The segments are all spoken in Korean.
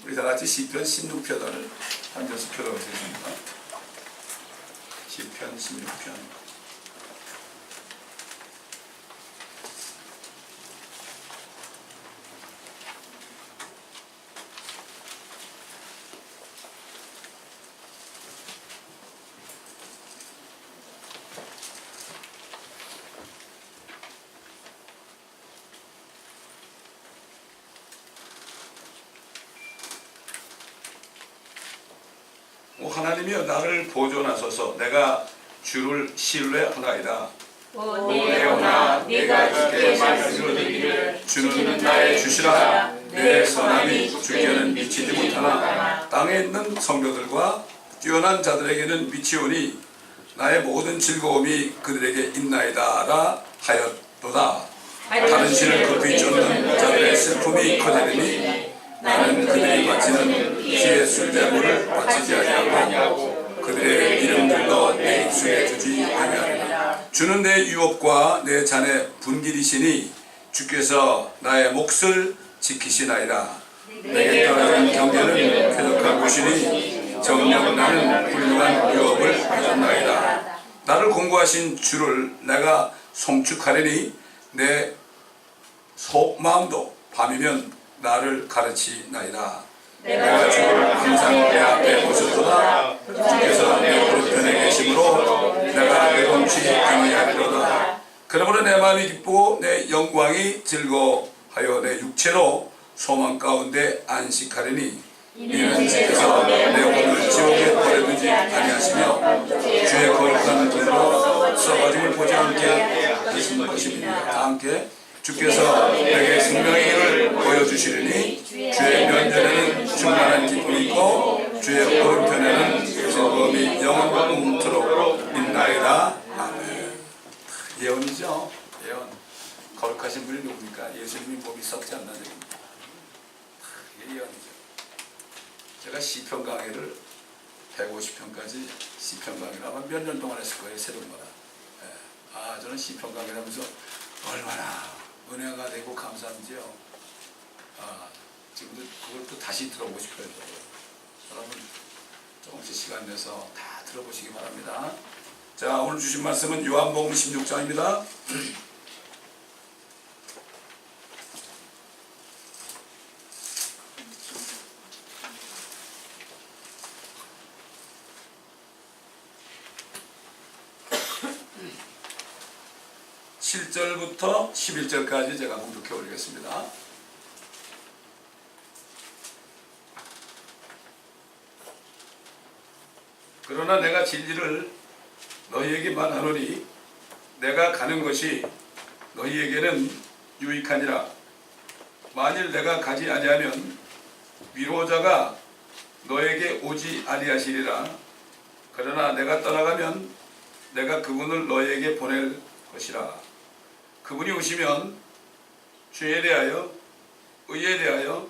우리 다 같이 시편 16편을 한 절씩 펴보겠습니다. 시편 16편. 하나님이여 나를 보존하소서. 내가 주를 신뢰하나이다. 내 영혼아 네가 주께 말씀을 듣기를 주는 나의 주시라. 내 선함이 주께는 미치지 못하나 땅에 있는 성도들과 뛰어난 자들에게는 미치오니 나의 모든 즐거움이 그들에게 있나이다라 하였도다. 다른 신을 급히 쫓는 자들의 슬픔이 커지리니 나는 그들이 바치는 피의 술제물을 바치지 아니하고 그들의 이름들도 내 입술에 두지 아니하리라. 주는 내 유업과 내 잔의 분길이시니 주께서 나의 몫을 지키시나이다. 내게 떨어진 경계는 쾌적한 곳이니 정녕 나는 훌륭한 유업을 가졌나이다. 나를 공고하신 주를 내가 송축하리니 내 속마음도 밤이면 나를 가르치나이다. 내가 주를 항상 내 앞에 모셨도다. 주께서 내 오른편에 계심으로 내가 외롭지 아니하리로다. 그러므로 내 마음이 기쁘고 내 영광이 즐거워하여 내 육체로 소망 가운데 안식하리니 이는 주께서 내 혼을 지옥에 버려두지 아니하시며 주의 거룩한 눈으로 썩어짐을 보지 않게 하시는 것입니다. 다 함께 주께서 내게 생명의 길을 보여주시리니 주의 면전에는 충만한 기쁨이 있고 주의 오른편에는 즐거움이 영원토록 있나이다. 아멘. 예언이죠. 예언. 거룩하신 분이 누굽니까? 예수님이 몸이 썩지 않는 얘기입니다. 이게 예언이죠. 제가 시편 강의를 150편까지 시편 강의를 아마 몇 년 동안 했을 거예요. 세동마다. 저는 시편 강의를 하면서 얼마나 은혜가 되고 감사한지요. 지금도 그걸 또 다시 들어보고 싶어요. 여러분 조금씩 시간 내서 다 들어보시기 바랍니다. 자, 오늘 주신 말씀은 요한복음 16장입니다. 7절부터 11절까지 제가 공독해 올리겠습니다. 그러나 내가 진리를 너희에게 말하노니 내가 가는 것이 너희에게는 유익하니라. 만일 내가 가지 아니하면 위로자가 너에게 오지 아니하시리라. 그러나 내가 떠나가면 내가 그분을 너희에게 보낼 것이라. 그분이 오시면 죄에 대하여 의에 대하여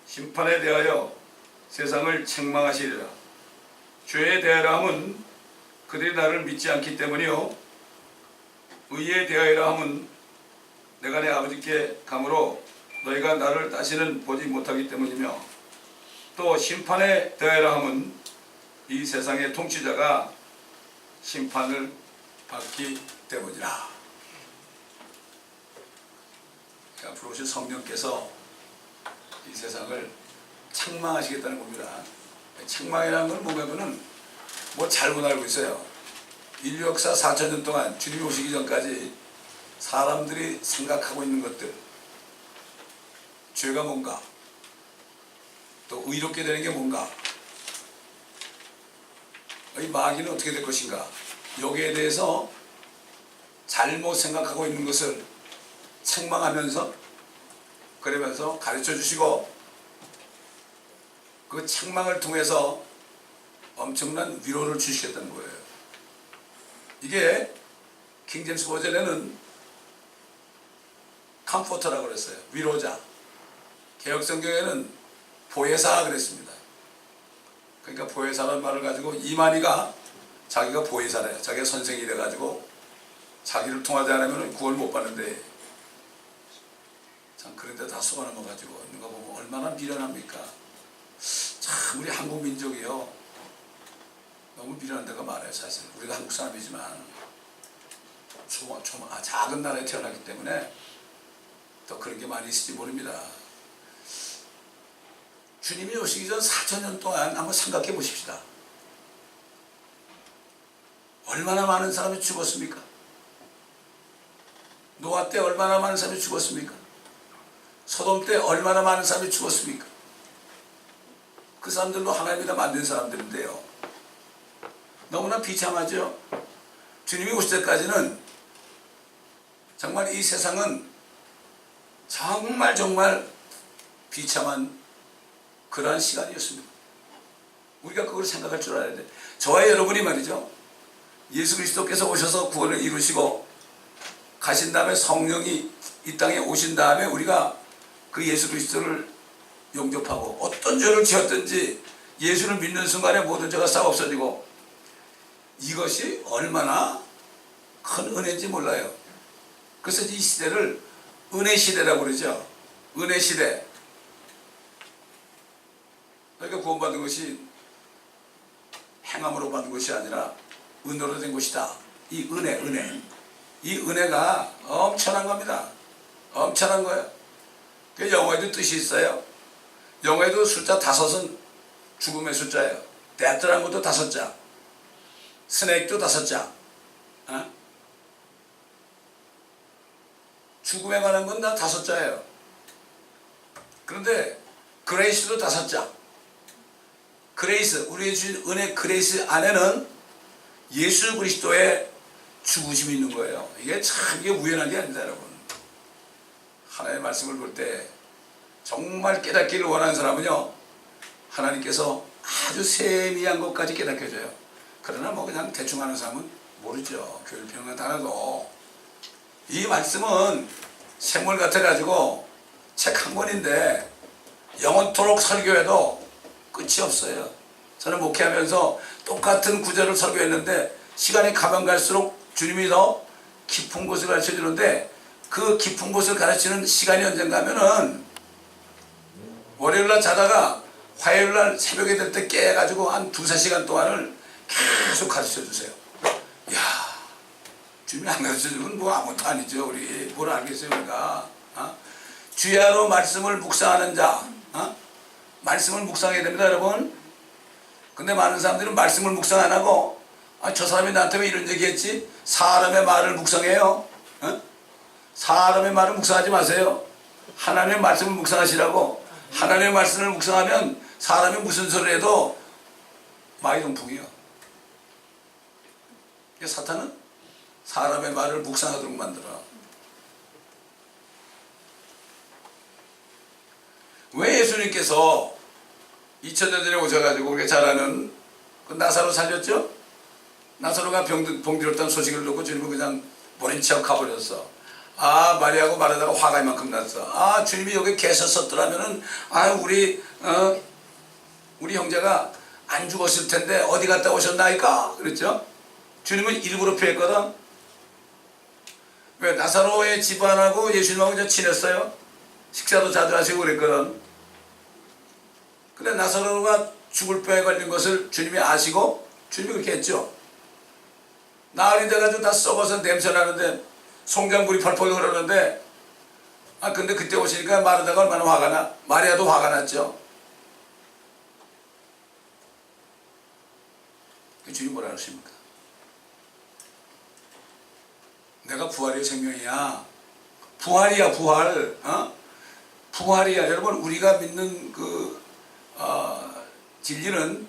심판에 대하여 세상을 책망하시리라. 죄에 대하여 함은 그들이 나를 믿지 않기 때문이요 의에 대하여 함은 내가 내 아버지께 가므로 너희가 나를 다시는 보지 못하기 때문이며 또 심판에 대하여 함은 이 세상의 통치자가 심판을 받기 때문이라. 앞으로 오실 성령께서 이 세상을 책망하시겠다는 겁니다. 책망이라는 건 뭐냐면은 잘못 알고 있어요. 인류 역사 4,000년 동안 주님이 오시기 전까지 사람들이 생각하고 있는 것들, 죄가 뭔가, 또 의롭게 되는 게 뭔가, 이 마귀는 어떻게 될 것인가, 여기에 대해서 잘못 생각하고 있는 것을 책망하면서 그러면서 가르쳐 주시고 그 책망을 통해서 엄청난 위로를 주시겠다는 거예요. 이게 킹제임스 버전에는 컴포터라고 그랬어요. 위로자. 개혁성경에는 보혜사 그랬습니다. 그러니까 보혜사라는 말을 가지고 이만희가 자기가 보혜사래요. 자기가 선생이 돼가지고 자기를 통하지 않으면 구원 못 받는데 참 그런데 다 속아넘어가지고 누가 보면 얼마나 미련합니까? 참 우리 한국 민족이요 너무 미련한 데가 많아요. 사실 우리가 한국 사람이지만 작은 나라에 태어났기 때문에 더 그런 게 많이 있을지 모릅니다. 주님이 오시기 전 4,000년 동안 한번 생각해 보십시다. 얼마나 많은 사람이 죽었습니까? 노아 때 얼마나 많은 사람이 죽었습니까? 소돔 때 얼마나 많은 사람이 죽었습니까? 그 사람들도 하나님이 다 만든 사람들인데요. 너무나 비참하죠. 주님이 오실 때까지는 정말 이 세상은 정말 비참한 그러한 시간이었습니다. 우리가 그걸 생각할 줄 알아야 돼. 저와 여러분이 말이죠. 예수 그리스도께서 오셔서 구원을 이루시고 가신 다음에 성령이 이 땅에 오신 다음에 우리가 그 예수 그리스도를 영접하고 어떤 죄를 지었든지 예수를 믿는 순간에 모든 죄가 싹 없어지고 이것이 얼마나 큰 은혜인지 몰라요. 그래서 이 시대를 은혜 시대라고 그러죠. 은혜 시대. 그러니까 구원받은 것이 행함으로 받은 것이 아니라 은혜로 된 것이다. 이 은혜. 이 은혜가 엄청난 겁니다. 엄청난 거예요. 그 영어에도 뜻이 있어요. 영어에도 숫자 5은 죽음의 숫자예요. 데스라는 것도 5자. 스네이크도 5자. 어? 죽음에 관한 건 다 5자예요. 그런데 그레이스도 5자. 그레이스, 우리의 주신 은혜 그레이스 안에는 예수 그리스도의 죽으심이 있는 거예요. 이게 참 이게 우연한 게 아닙니다, 여러분. 하나님의 말씀을 볼 때 정말 깨닫기를 원하는 사람은요, 하나님께서 아주 세미한 것까지 깨닫게 해줘요. 그러나 뭐 그냥 대충 하는 사람은 모르죠. 교회 평은 달아도 이 말씀은 샘물 같아가지고 책 한 권인데 영원토록 설교해도 끝이 없어요. 저는 목회하면서 똑같은 구절을 설교했는데 시간이 가면 갈수록 주님이 더 깊은 곳을 가르쳐 주는데 그 깊은 곳을 가르치는 시간이 언젠가 하면은 월요일날 자다가 화요일날 새벽에 될 때 깨가지고 한 2-3시간 동안을 계속 가르쳐 주세요. 이야, 주님이 안 가르쳐 주면 뭐 아무것도 아니죠. 우리 뭘 알겠어요, 우리가. 주야로 말씀을 묵상하는 자, 말씀을 묵상해야 됩니다, 여러분. 근데 많은 사람들은 말씀을 묵상 안 하고 저 사람이 나한테 왜 이런 얘기했지? 사람의 말을 묵상해요. 사람의 말을 묵상하지 마세요. 하나님의 말씀을 묵상하시라고. 하나님의 말씀을 묵상하면 사람이 무슨 소리를 해도 마이동풍이요. 사탄은 사람의 말을 묵상하도록 만들어. 왜 예수님께서 2000년 전에 오셔가지고 우리가 잘 아는 그 나사로 살렸죠? 나사로가 병들었다는 소식을 듣고 주님은 그냥 모른 척 가버렸어. 마리아하고 마르다가 화가 이만큼 났어. 주님이 여기 계셨었더라면은 우리 형제가 안 죽었을 텐데 어디 갔다 오셨나이까? 그랬죠? 주님은 일부러 피했거든. 왜? 나사로의 집안하고 예수님하고 이제 친했어요. 식사도 자주 하시고 그랬거든. 근데 나사로가 죽을 병에 걸린 것을 주님이 아시고 주님이 그렇게 했죠. 나흘이 돼가지고 다 썩어서 냄새 나는데 송장불이 펄펄 흐르는데 근데 그때 오시니까 마르다가 얼마나 화가 나? 마리아도 화가 났죠. 그 주님 뭐라 그러십니까? 내가 부활이요 생명이야. 부활이야 부활. 부활이야. 여러분 우리가 믿는 진리는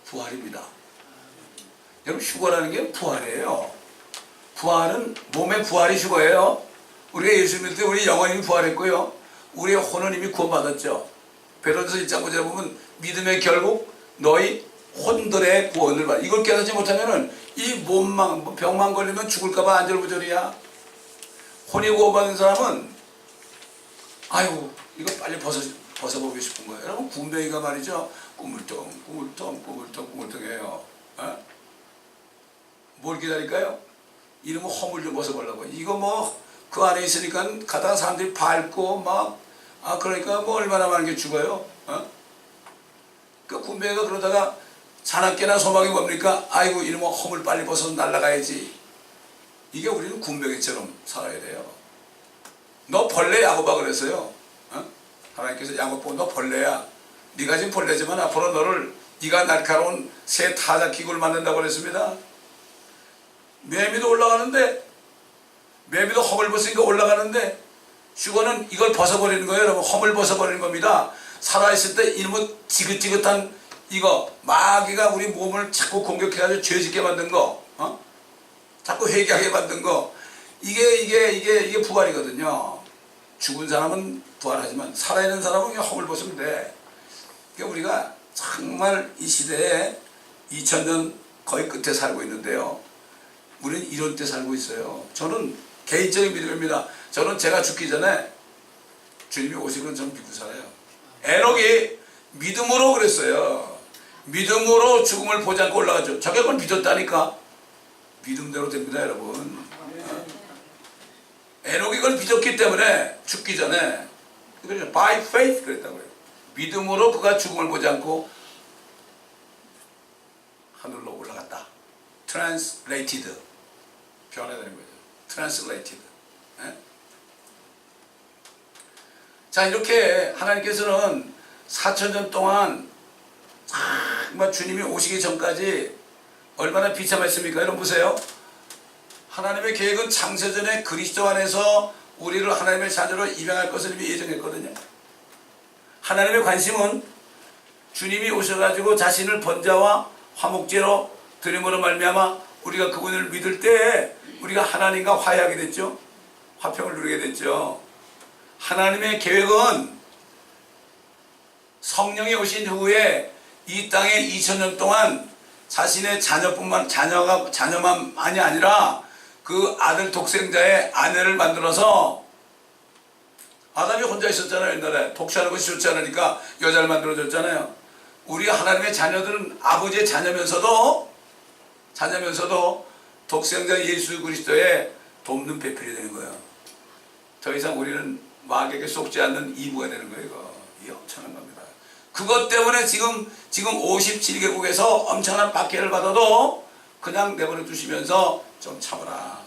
부활입니다. 여러분 휴거라는 게 부활이에요. 부활은 몸의 부활이 휴거예요. 우리가 예수 믿을 때 우리 영혼이 부활했고요. 우리의 혼은 이미 구원받았죠. 베드로전서 1장 9절에 보면 믿음의 결국 너희 혼들의 구원을 받아. 이걸 깨닫지 못하면은 이 병만 걸리면 죽을까봐 안절부절이야. 혼이 구원받은 사람은 이거 빨리 벗어보고 싶은 거예요. 여러분 군뱅이가 말이죠. 꾸물텅해요. 뭘 기다릴까요? 이러면 허물 좀 벗어보려고. 이거 그 안에 있으니까 가다가 사람들이 밟고 그러니까 얼마나 많은 게 죽어요. 그 군뱅이가 그러다가 자나깨나 소망이 뭡니까? 아이고 이놈아 허물 빨리 벗어서 날아가야지. 이게 우리는 군뱅이처럼 살아야 돼요. 너 벌레 야곱아 그랬어요. 어? 하나님께서 야곱 보고 너 벌레야. 네가 지금 벌레지만 앞으로 너를 네가 날카로운 새 타작 기구를 만든다고 그랬습니다. 매미도 올라가는데 매미도 허물 벗으니까 올라가는데 슈거는 이걸 벗어버리는 거예요. 여러분 허물 벗어버리는 겁니다. 살아있을 때 이놈의 지긋지긋한 이거 마귀가 우리 몸을 자꾸 공격해가지고 죄짓게 만든 거 자꾸 회개하게 만든 거 이게 부활이거든요. 죽은 사람은 부활하지만 살아있는 사람은 그냥 허물 벗으면 돼. 그러니까 우리가 정말 이 시대에 2000년 거의 끝에 살고 있는데요. 우리는 이런 때 살고 있어요. 저는 개인적인 믿음입니다. 저는 제가 죽기 전에 주님이 오시면 저는 믿고 살아요. 에녹이 믿음으로 그랬어요. 믿음으로 죽음을 보지 않고 올라가죠. 저게 그걸 믿었다니까. 믿음대로 됩니다, 여러분. 에녹이 그걸 믿었기 때문에 죽기 전에 by faith 그랬다고 해요. 믿음으로 그가 죽음을 보지 않고 하늘로 올라갔다. translated 변화되는 거죠. translated. 네? 자 이렇게 하나님께서는 4000년 동안 정말 주님이 오시기 전까지 얼마나 비참했습니까? 여러분 보세요. 하나님의 계획은 창세전에 그리스도 안에서 우리를 하나님의 자녀로 입양할 것을 이미 예정했거든요. 하나님의 관심은 주님이 오셔가지고 자신을 번제와 화목제로 드림으로 말미암아 우리가 그분을 믿을 때 우리가 하나님과 화해하게 됐죠. 화평을 누리게 됐죠. 하나님의 계획은 성령이 오신 후에 이 땅에 2000년 동안 자신의 자녀만이 아니라 그 아들 독생자의 아내를 만들어서 아담이 혼자 있었잖아요. 옛날에 독시하는 것이 좋지 않으니까 여자를 만들어줬잖아요. 우리 하나님의 자녀들은 아버지의 자녀면서도 독생자 예수 그리스도의 돕는 배필이 되는 거예요. 더 이상 우리는 마귀에게 속지 않는 이부가 되는 거예요. 이게 엄청난 겁니다. 그것 때문에 지금 57개국에서 엄청난 박해를 받아도 그냥 내버려 두시면서 좀 참아라.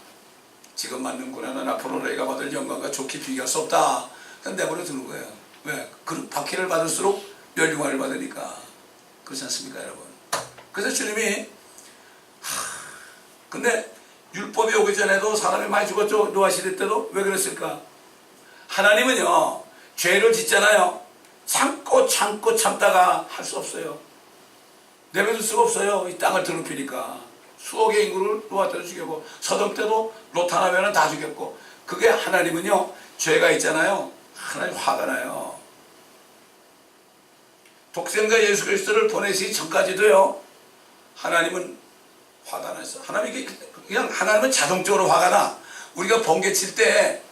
지금 맞는 고난은 앞으로 너희가 받을 영광과 좋게 비교할 수 없다. 그냥 내버려 두는 거예요. 왜? 그 박해를 받을수록 멸류관을 받으니까. 그렇지 않습니까, 여러분? 그래서 주님이 근데 율법이 오기 전에도 사람이 많이 죽었죠. 노아 시대 때도. 왜 그랬을까? 하나님은요 죄를 짓잖아요. 참고 참다가 할 수 없어요. 내버릴 수가 없어요. 이 땅을 더럽히니까. 수억의 인구를 노아 때도 죽였고 서돔 때도 롯 하나면은 다 죽였고. 그게 하나님은요 죄가 있잖아요. 하나님 화가 나요. 독생자 예수 그리스도를 보내시기 전까지도요 하나님은 화가 났어. 하나님은 자동적으로 화가 나. 우리가 번개 칠 때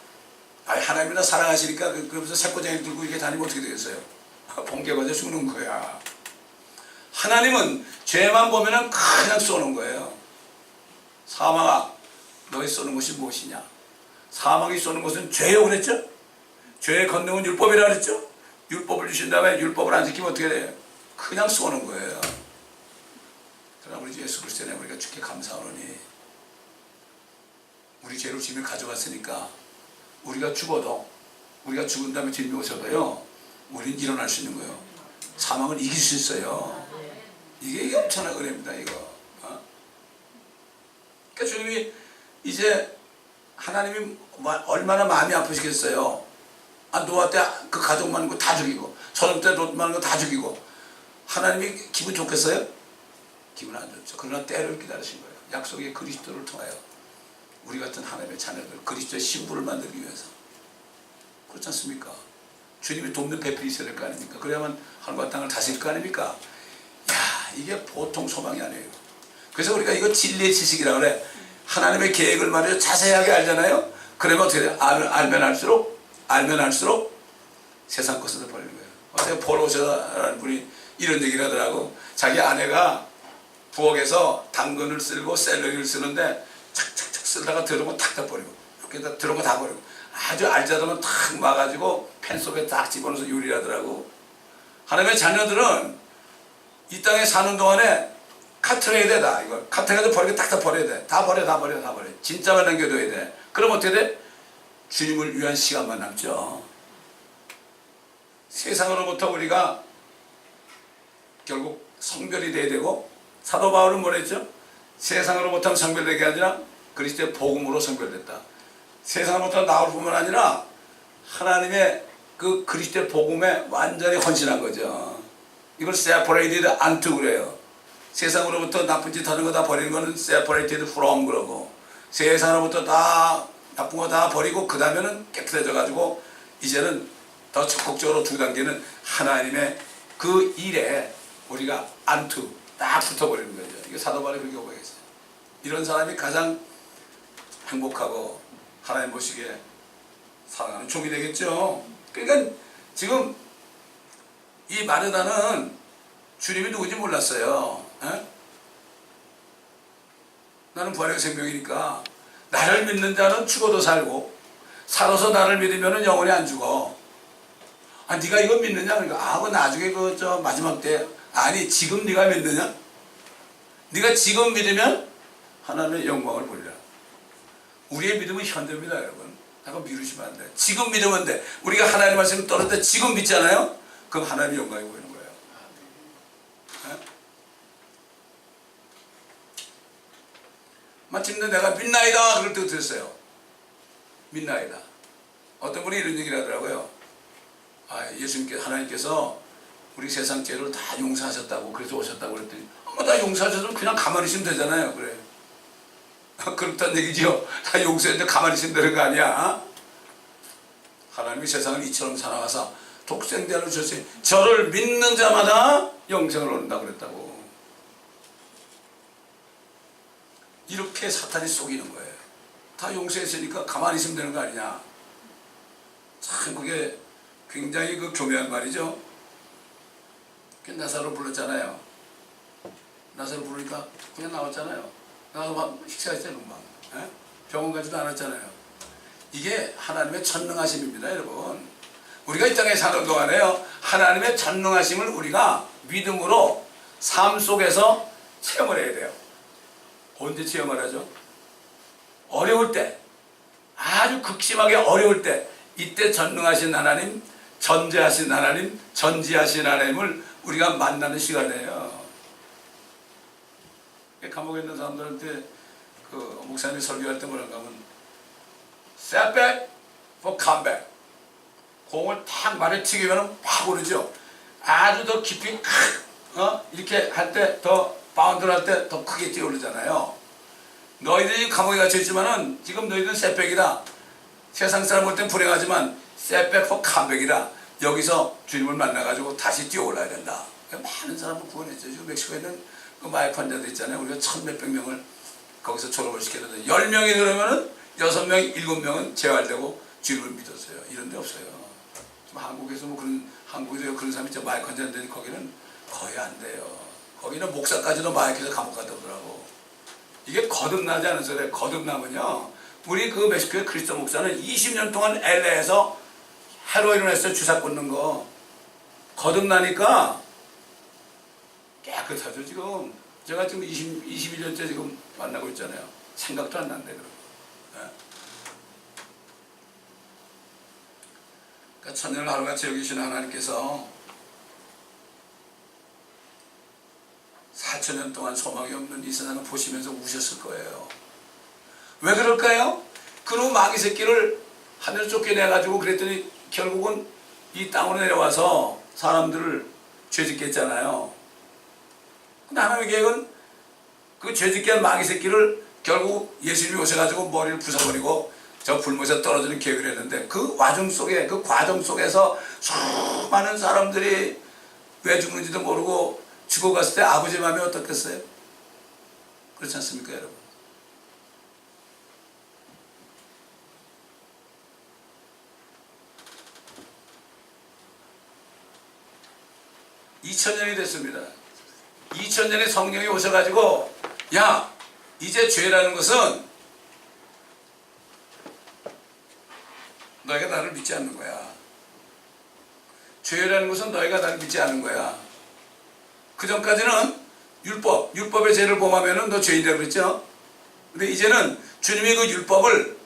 하나님이 나 사랑하시니까 그러면서 새꼬쟁이 들고 이렇게 다니면 어떻게 되겠어요? 번개 맞아 죽는 거야. 하나님은 죄만 보면은 그냥 쏘는 거예요. 사망아 너희 쏘는 것이 무엇이냐? 사망이 쏘는 것은 죄요 그랬죠? 죄의 권능은 율법이라 그랬죠? 율법을 주신 다음에 율법을 안 지키면 어떻게 돼요? 그냥 쏘는 거예요. 그러나 우리 예수 그리스도에 우리가 주께 감사하노니 우리 죄를 주님이 가져갔으니까 우리가 죽어도 우리가 죽은 다음에 주님이 오셔도요 우리는 일어날 수 있는 거예요. 사망을 이길 수 있어요. 이게 엄청난 은혜입니다. 이거. 그러니까 주님이 이제 하나님이 얼마나 마음이 아프시겠어요. 노아 때 그 가족 많은 거 다 죽이고 소돔 때 롯 많은 거 다 죽이고 하나님이 기분 좋겠어요? 기분 안 좋죠. 그러나 때를 기다리신 거예요. 약속의 그리스도를 통하여 우리 같은 하나님의 자녀들 그리스도의 신부를 만들기 위해서. 그렇지 않습니까? 주님이 돕는 배필이 있어야 될 거 아닙니까? 그래야만 하늘과 땅을 다스릴 거 아닙니까? 야, 이게 보통 소망이 아니에요. 그래서 우리가 이거 진리의 지식이라고 그래. 하나님의 계획을 말이죠. 자세하게 알잖아요. 그러면 어떻게 돼요? 알면 알수록 세상 것을 버리는 거예요. 어제 폴오셔라는 분이 이런 얘기를 하더라고. 자기 아내가 부엌에서 당근을 쓸고 샐러리를 쓰는데 착착착 쓰다가 들어온 거 탁 다 버리고 이렇게 들어온 거 다 버리고 아주 알짜들면 탁 막아가지고 팬 속에 딱 집어넣어서 요리를 하더라고. 하나님의 자녀들은 이 땅에 사는 동안에 카트해야 돼. 다 이거 카트해서 버리고 딱 버려야 돼. 다 버려. 진짜만 남겨둬야 돼. 그럼 어떻게 돼? 주님을 위한 시간만 남죠. 세상으로부터 우리가 결국 성별이 돼야 되고, 사도 바울은 뭐라 했죠? 세상으로부터 성별되게 아니라 그리스도의 복음으로 성별됐다. 세상으로부터 나올 뿐만 아니라 하나님의 그 그리스도의 복음에 완전히 헌신한 거죠. 이걸 separated unto 그래요. 세상으로부터 나쁜 짓 하는 거 다 버리는 거는 separated from 그러고, 세상으로부터 다 나쁜 거 다 버리고 그 다음에는 깨끗해져 가지고 이제는 더 적극적으로 두 단계는 하나님의 그 일에 우리가 unto 딱 붙어버리는 거죠. 이게 사도 바울이 그렇게 고백했어요. 이런 사람이 가장 행복하고 하나님 보시기에 사랑하는 종이 되겠죠. 그러니까 지금 이 마르다는 주님이 누군지 몰랐어요. 에? 나는 부활의 생명이니까 나를 믿는 자는 죽어도 살고 살아서 나를 믿으면 영원히 안 죽어. 아, 네가 이거 믿느냐? 그러니까 그 나중에 저 마지막 때. 아니, 지금 네가 믿느냐? 네가 지금 믿으면 하나님의 영광을 보리라. 우리의 믿음은 현재입니다, 여러분. 잠깐 미루시면 안 돼. 지금 믿으면 돼. 우리가 하나님 말씀을 떨어질 때 지금 믿잖아요? 그럼 하나님의 영광이 보이는 거예요. 네? 마침내 내가 믿나이다 그럴 때 어떻게 했어요? 믿나이다. 어떤 분이 이런 얘기를 하더라고요. 예수님께서, 하나님께서 우리 세상 죄를 다 용서하셨다고 그래서 오셨다고 그랬더니 다 용서하셨으면 그냥 가만히 있으면 되잖아요. 그래. 그렇다는 얘기죠. 다 용서했는데 가만히 있으면 되는 거 아니야. 하나님이 세상을 이처럼 사랑하사 독생자를 주셨으니 저를 믿는 자마다 영생을 얻는다고 그랬다고. 이렇게 사탄이 속이는 거예요. 다 용서했으니까 가만히 있으면 되는 거 아니냐. 참 그게 굉장히 그 교묘한 말이죠. 나사로 불렀잖아요. 나사로 부르니까 그냥 나왔잖아요. 나가서 식사했잖아요. 금방. 병원 가지도 않았잖아요. 이게 하나님의 전능하심입니다, 여러분. 우리가 이 땅에 사는 동안에요, 하나님의 전능하심을 우리가 믿음으로 삶 속에서 체험을 해야 돼요. 언제 체험을 하죠? 어려울 때, 아주 극심하게 어려울 때, 이때 전능하신 하나님, 전제하신 하나님, 전지하신 하나님을 우리가 만나는 시간이에요. 감옥에 있는 사람들한테 그 목사님이 설교할 때 뭐라고 하면 setback for comeback. 공을 탁 말에 튀기면 확 오르죠. 아주 더 깊이 이렇게 할 때 더 바운드를 할 때 더 크게 뛰어오르잖아요. 너희들이 감옥에 갇혀 있지만은 지금 너희들은 setback이다. 세상 사람 볼 땐 불행하지만 setback for comeback이다. 여기서 주님을 만나가지고 다시 뛰어올라야 된다. 많은 사람을 구원했죠. 지금 멕시코에 있는 그 마약 환자들 있잖아요. 우리가 1,000몇백 명을 거기서 졸업을 시켰는데 10명이 들어오면은 6명, 7명은 재활되고 주님을 믿었어요. 이런 데 없어요. 지금 한국에서 뭐 한국에서 그런 사람이 있죠. 마약 환자인데 거기는 거의 안 돼요. 거기는 목사까지도 마약해서 감옥 갔다 오더라고. 이게 거듭나지 않은 소리예요. 거듭나면요. 우리 그 멕시코의 그리스도 목사는 20년 동안 LA에서 헤로인을 했어요. 주사 꽂는 거. 거듭나니까 깨끗하죠. 지금 제가 지금 21년째 지금 만나고 있잖아요. 생각도 안 난대. 그러니까 천년을 하루같이 여기시는 하나님께서 4,000년 동안 소망이 없는 이 세상을 보시면서 우셨을 거예요. 왜 그럴까요? 그놈 마귀 새끼를 하늘 쫓겨내가지고 그랬더니 결국은 이 땅으로 내려와서 사람들을 죄짓게 했잖아요. 근데 하나님의 계획은 그 죄짓게 한 마귀 새끼를 결국 예수님이 오셔가지고 머리를 부숴버리고 저 불못에 떨어지는 계획을 했는데 그 와중 속에, 그 과정 속에서 수많은 사람들이 왜 죽는지도 모르고 죽어갔을 때 아버지 마음이 어떻겠어요? 그렇지 않습니까, 여러분? (2000년이) 됐습니다. 2000년에 성령이 오셔가지고 야, 이제 죄라는 것은 너희가 나를 믿지 않는 거야. 죄라는 것은 너희가 나를 믿지 않는 거야. 그 전까지는 율법의 죄를 범하면은 너 죄인이라고 그랬죠. 근데 이제는 주님이 그 율법을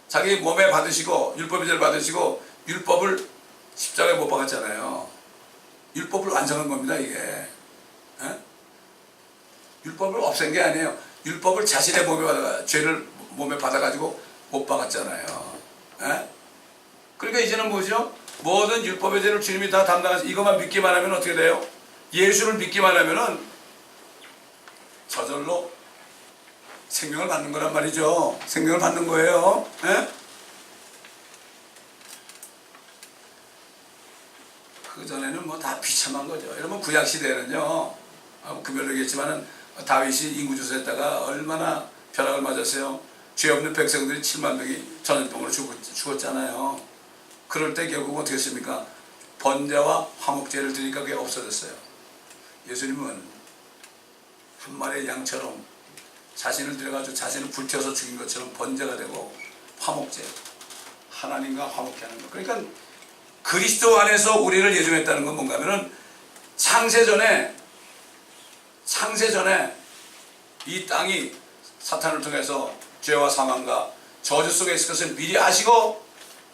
자기 몸에 받으시고 율법의 죄를 받으시고 율법을 십자가에 못 박았잖아요. 율법을 완성한 겁니다, 이게. 에? 율법을 없앤 게 아니에요. 율법을 자신의 죄를 몸에 받아가지고 못 박았잖아요. 에? 그러니까 이제는 뭐죠? 모든 율법의 죄를 주님이 다 담당하시. 이것만 믿기만 하면 어떻게 돼요? 예수를 믿기만 하면은 저절로 생명을 받는 거란 말이죠. 생명을 받는 거예요. 에? 그 전에는 뭐 다 비참한 거죠. 여러분 구약 시대는요, 금요일이겠지만은 다윗이 인구조사했다가 얼마나 벼락을 맞았어요. 죄 없는 백성들이 7만 명이 전염병으로 죽었잖아요. 그럴 때 결국 어떻게 했습니까? 번제와 화목제를 드리니까 그게 없어졌어요. 예수님은 한 마리의 양처럼 자신을 들여가지고 자신을 불태워서 죽인 것처럼 번제가 되고 화목제, 하나님과 화목케 하는 것. 그러니까 그리스도 안에서 우리를 예정했다는 건 뭔가 하면은 창세전에 이 땅이 사탄을 통해서 죄와 사망과 저주 속에 있을 것을 미리 아시고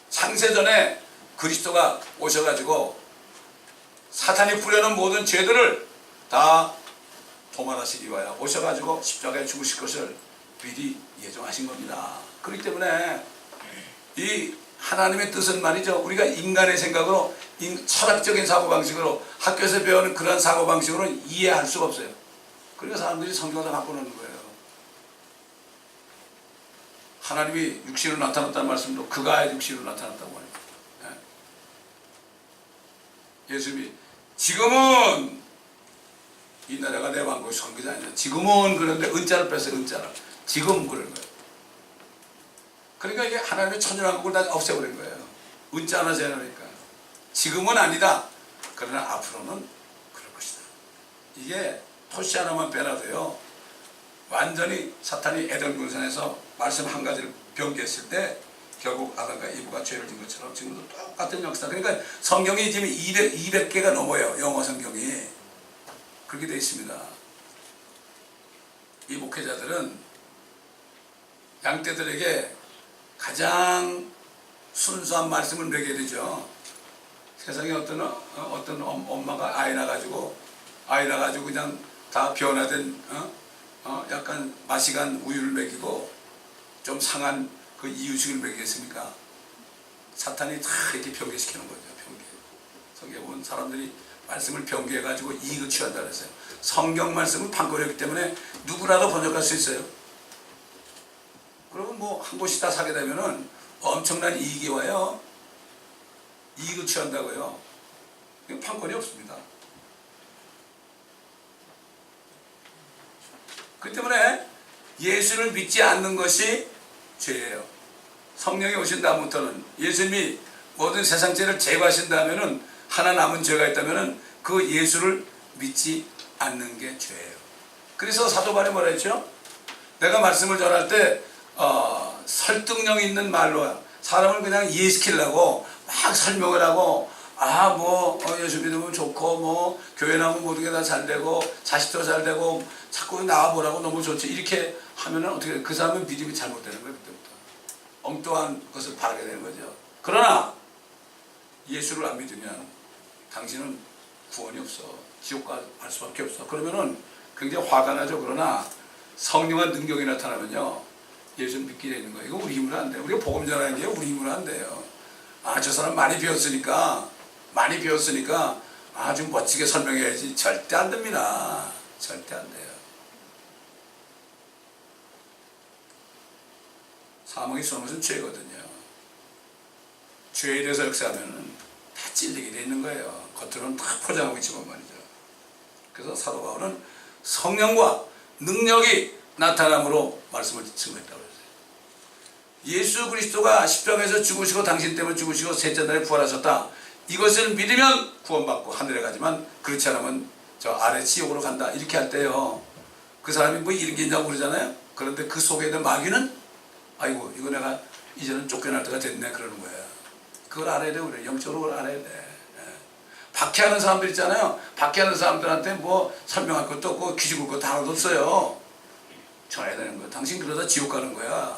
창세전에 그리스도가 오셔가지고 사탄이 부려놓은 모든 죄들을 다 도말하시기 위하여 오셔가지고 십자가에 죽으실 것을 미리 예정하신 겁니다. 그렇기 때문에 이 하나님의 뜻은 말이죠. 우리가 인간의 생각으로 철학적인 사고방식으로 학교에서 배우는 그런 사고방식으로는 이해할 수가 없어요. 그러니까 사람들이 성경을 다 바꿔놓는 거예요. 하나님이 육신으로 나타났다는 말씀도 그가 육신으로 나타났다고 합니다. 예수님이 지금은 이 나라가 내 왕국의 선교자 아니냐. 지금은 그런데 은자를 뺐어요. 은자를. 지금 그런 거예요. 그러니까 이게 하나님의 천연왕국을 다 없애버린 거예요. 은자 하나 제하니까. 지금은 아니다. 그러나 앞으로는 그럴 것이다. 이게 토시 하나만 빼놔도요. 완전히 사탄이 에덴 동산에서 말씀 한 가지를 변개했을 때 결국 아담과 이브가 죄를 진 것처럼 지금도 똑같은 역사. 그러니까 성경이 지금 200개가 넘어요. 영어 성경이. 그렇게 되어 있습니다. 이 목회자들은 양떼들에게 가장 순수한 말씀을 먹여야 되죠. 세상에 어떤 엄마가 아이 낳아가지고 그냥 다 변화된 약간 맛이 간 우유를 먹이고 좀 상한 그 이유식을 먹이겠습니까? 사탄이 다 이렇게 변개시키는 거죠. 변개. 성경에 보면 사람들이 말씀을 변개해가지고 이익을 취한다 그랬어요. 성경 말씀을 판거리였기 때문에 누구라도 번역할 수 있어요. 그러면 뭐 한 곳이 다 사게 되면은 엄청난 이익이 와요. 이익을 취한다고요. 판권이 없습니다. 그렇기 때문에 예수를 믿지 않는 것이 죄예요. 성령이 오신 다음부터는 예수님이 모든 세상 죄를 제거하신다면은 하나 남은 죄가 있다면은 그 예수를 믿지 않는 게 죄예요. 그래서 사도 바울이 뭐라 했죠? 내가 말씀을 전할 때 설득력 있는 말로 사람을 그냥 이해시키려고 막 설명을 하고 예수 믿으면 좋고 뭐 교회 나오면 모든 게 다 잘 되고 자식도 잘 되고 자꾸 나와보라고 너무 좋지 이렇게 하면은 어떻게 돼? 그 사람은 믿음이 잘못되는 거예요. 그때부터 엉뚱한 것을 바라게 되는 거죠. 그러나 예수를 안 믿으면 당신은 구원이 없어. 지옥 갈 수밖에 없어. 그러면은 굉장히 화가 나죠. 그러나 성령과 능력이 나타나면요 예수를 믿게 되는 거예요. 이거 우리 힘으로 안 돼요. 우리가 복음 전하는 게 우리 힘으로 안 돼요. 저 사람 많이 배웠으니까 좀 멋지게 설명해야지. 절대 안 됩니다. 절대 안 돼요. 사망이 쏘는 것은 죄거든요. 죄에 대해서 역사하면 다 찔리게 돼 있는 거예요. 겉으로는 다 포장하고 있지만 말이죠. 그래서 사도 바울은 성령과 능력이 나타남으로 말씀을 증거했다고 했어요. 예수 그리스도가 십자가에서 죽으시고 당신 때문에 죽으시고 셋째 날에 부활하셨다. 이것을 믿으면 구원받고 하늘에 가지만 그렇지 않으면 저 아래 지옥으로 간다. 이렇게 할 때요. 그 사람이 뭐 이런 게 있냐고 그러잖아요. 그런데 그 속에 있는 마귀는 아이고 이거 내가 이제는 쫓겨날 때가 됐네 그러는 거예요. 그걸 알아야 돼. 우리 영적으로 그걸 알아야 돼. 박해하는 사람들 있잖아요. 박해하는 사람들한테 뭐 설명할 것도 없고 기죽을 것도 하나도 없어요. 전해야 되는 거야. 당신 그러다 지옥 가는 거야.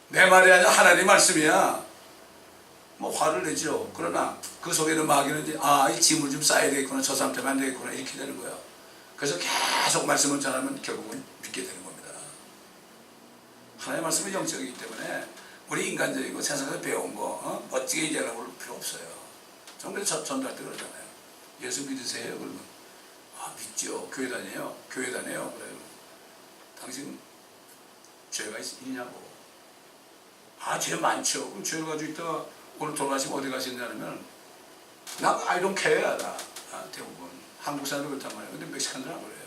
내 말이 아니라 하나님 말씀이야. 뭐 화를 내죠. 그러나 그 속에는 마귀는 이제 이 짐을 좀 쌓아야 되겠구나. 저 사람 때문에 안 되겠구나. 이렇게 되는 거야. 그래서 계속 말씀을 전하면 결국은 믿게 되는 겁니다. 하나님의 말씀은 영적이기 때문에 우리 인간적이고 세상에서 배운 거 멋지게 얘기하려고 할 필요 없어요. 정말 전도할 때 그러잖아요. 예수 믿으세요? 그러면 믿죠. 교회 다녀요. 교회 다녀요. 그래요. 당신 죄가 있냐고. 죄 많죠. 그럼 죄를 가지고 있다가 오늘 돌아가시면 어디 가시냐면 나 I don't care. 나 대부분 한국 사람들 그렇단 말이에요. 근데 멕시칸들은 안 그래요.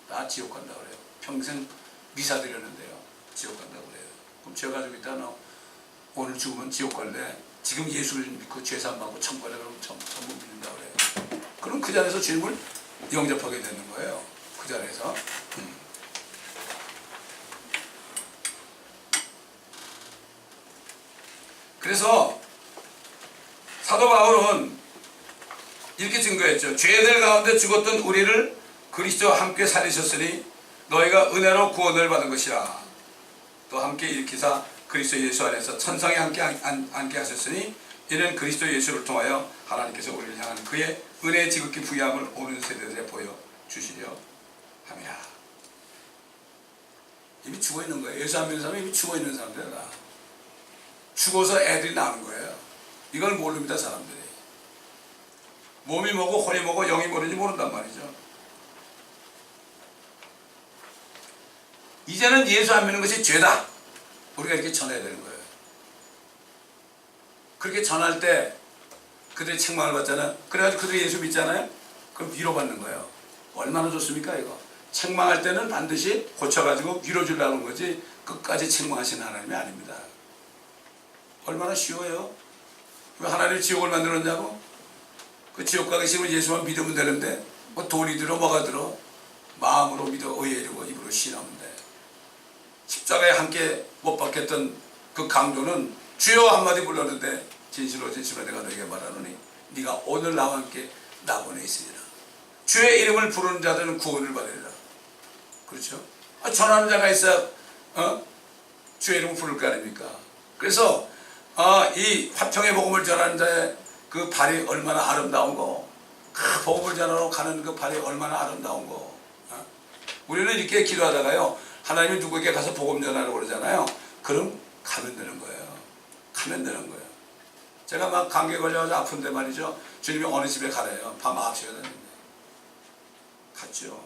나 지옥 간다 그래요. 평생 미사 드렸는데요. 지옥 간다 그래요. 그럼 죄 가지고 있다 너 오늘 죽으면 지옥 갈래? 지금 예수를 믿고 죄산 받고 천국 가래 그러면 전부 믿는다 그래요. 그럼 그 자리에서 주님을 영접하게 되는 거예요. 그 자리에서. 그래서 사도 바울은 이렇게 증거했죠. 죄들 가운데 죽었던 우리를 그리스도와 함께 살리셨으니 너희가 은혜로 구원을 받은 것이라. 또 함께 일으키사 그리스도 예수 안에서 천상에 함께 앉게 하셨으니 이는 그리스도 예수를 통하여 하나님께서 우리를 향한 그의 은혜의 지극히 부유함을 오는 세대들에 보여주시려 함이라. 이미 죽어있는 거예요. 예수 안 믿는 사람은 이미 죽어있는 사람들이라. 죽어서 애들이 나오는 거예요. 이걸 모릅니다. 사람들이. 몸이 뭐고 혼이 뭐고 영이 뭐는지 모른단 말이죠. 이제는 예수 안 믿는 것이 죄다. 우리가 이렇게 전해야 되는 거예요. 그렇게 전할 때 그들이 책망을 받잖아요. 그래가지고 그들이 예수 믿잖아요. 그럼 위로받는 거예요. 얼마나 좋습니까 이거. 책망할 때는 반드시 고쳐가지고 위로 주려는 거지 끝까지 책망하시는 하나님이 아닙니다. 얼마나 쉬워요. 왜 하나님이 지옥을 만들었냐고. 그 지옥 가기 싫으면 예수만 믿으면 되는데 뭐 돈이 들어 뭐가 들어. 마음으로 믿어 의에 이르고 입으로 신하면 돼. 십자가에 함께 못 박혔던 그 강도는 주여 한마디 불렀는데 진실로 진실로 내가 너에게 말하노니 네가 오늘 나와 함께 나 보내 있으리라. 주의 이름을 부르는 자들은 구원을 받으리라. 그렇죠? 전하는 자가 있어야 주의 이름을 부를 거 아닙니까? 그래서 이 화평의 복음을 전하는 자의 그 발이 얼마나 아름다운 거, 그 복음을 전하러 가는 그 발이 얼마나 아름다운 거. 우리는 이렇게 기도하다가요, 하나님이 누구에게 가서 복음 전하라고 그러잖아요. 그럼 가면 되는 거예요. 가면 되는 거예요. 제가 막 감기 걸려서 아픈데 말이죠. 주님이 어느 집에 가래요. 밤 9시가 됐는데. 갔죠.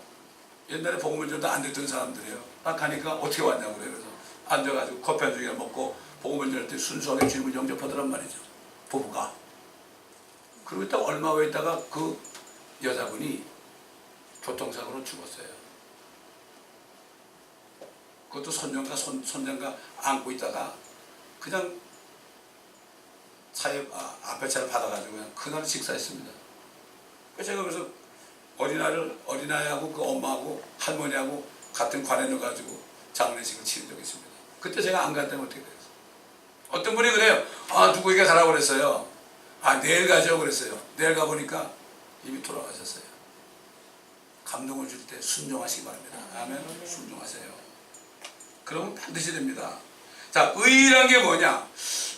옛날에 복음을 전도 안 듣던 사람들이에요. 딱 가니까 어떻게 왔냐고 그래요. 그래서 앉아가지고 커피 한 잔이나 먹고 복음을 전할 때 순수하게 주님을 영접하더란 말이죠. 부부가. 그리고 딱 얼마 후에 있다가 그 여자분이 교통사고로 죽었어요. 그것도 손장가 안고 있다가 그냥 앞에 차를 받아가지고 그냥 그날 식사했습니다. 제가 그래서 어린아이하고 그 엄마하고 할머니하고 같은 관에 넣어가지고 장례식을 치른 적이 있습니다. 그때 제가 안 갔다면 어떻게 되겠어요? 어떤 분이 그래요. 누구에게 가라고 그랬어요. 내일 가죠 그랬어요. 내일 가보니까 이미 돌아가셨어요. 감동을 줄 때 순종하시기 바랍니다. 아멘. 순종하세요. 그러면 반드시 됩니다. 자, 의라는 게 뭐냐?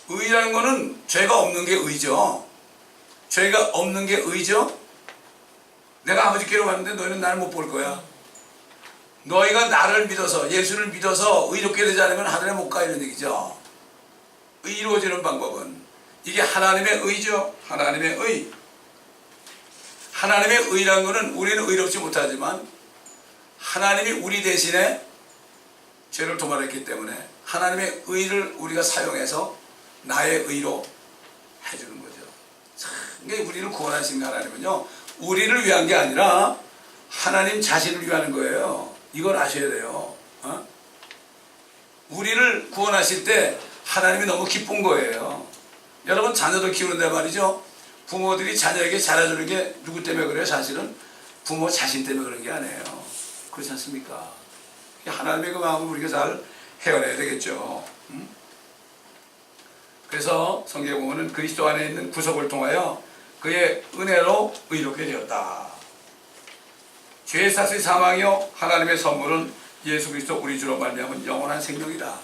의라는 거는 죄가 없는 게 의죠. 죄가 없는 게 의죠. 내가 아버지께로 갔는데 너희는 나를 못 볼 거야. 너희가 나를 믿어서 예수를 믿어서 의롭게 되지 않으면 하늘에 못 가 이런 얘기죠. 의로워지는 방법은 이게 하나님의 의죠. 하나님의 의. 하나님의 의라는 것은 우리는 의롭지 못하지만 하나님이 우리 대신에 죄를 도말했기 때문에 하나님의 의를 우리가 사용해서 나의 의로 해주는 거죠. 이게 우리를 구원하신 하나님은요, 우리를 위한 게 아니라 하나님 자신을 위하는 거예요. 이걸 아셔야 돼요. 우리를 구원하실 때 하나님이 너무 기쁜 거예요. 여러분 자녀들 키우는데 말이죠. 부모들이 자녀에게 잘해주는 게 누구 때문에 그래요? 사실은 부모 자신 때문에 그런 게 아니에요. 그렇지 않습니까? 하나님의 그 마음을 우리가 잘 헤아려야 되겠죠. 그래서 성경에 보면은 그리스도 안에 있는 구속을 통하여 그의 은혜로 의롭게 되었다. 죄의 탓의 사망이요 하나님의 선물은 예수 그리스도 우리 주로 말미암은 영원한 생명이다.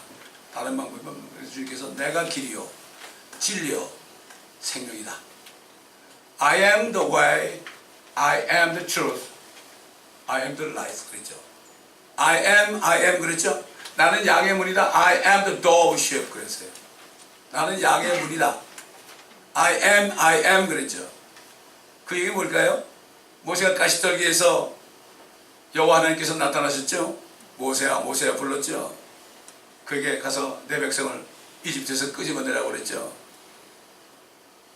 다른 방법은 없는 거예요. 주님께서 내가 길이요 진리요 생명이다. I am the way, I am the truth, I am the life 그랬죠. I am 그랬죠. 나는 양의 문이다. I am the door of sheep 그랬어요. 나는 양의 문이다. I am 그랬죠. 그 얘기 뭘까요? 모세가 가시떨기에서 여호와 하나님께서 나타나셨죠. 모세야 모세야 불렀죠. 그에게 가서 내 백성을 이집트에서 끄집어내라고 그랬죠.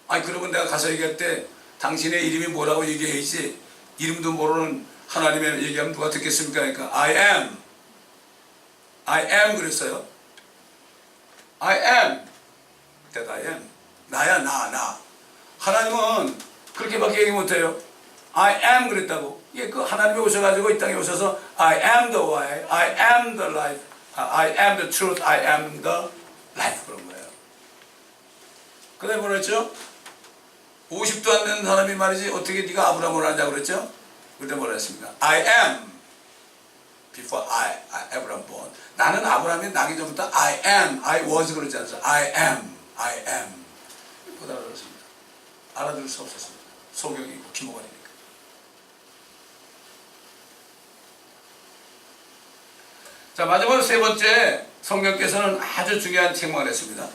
아니 그러면 내가 가서 얘기할 때 당신의 이름이 뭐라고 얘기해야지 이름도 모르는 하나님의 얘기하면 누가 듣겠습니까? 그러니까 I am 그랬어요. I am that I am 나야 나 하나님은 그렇게밖에 얘기 못해요. I am 그랬다고. 이게 그 하나님이 오셔가지고 이 땅에 오셔서 I am the way, I am the life, I am the truth, I am the life 그런 거예요. 그 다음에 뭐라 했죠? 50도 안 되는 사람이 말이지 어떻게 네가 아브라함을 하냐고 그랬죠? 그때 뭐라 했습니까? I am before Abraham born. 나는 아브라함이 나기 전부터 I am, I was 그러지 않습니까? I am 못 알아들었습니다. 알아들을 수 없었습니다. 소경이 기모관이니까. 자, 마지막으로 세 번째, 성령께서는 아주 중요한 책망을 했습니다.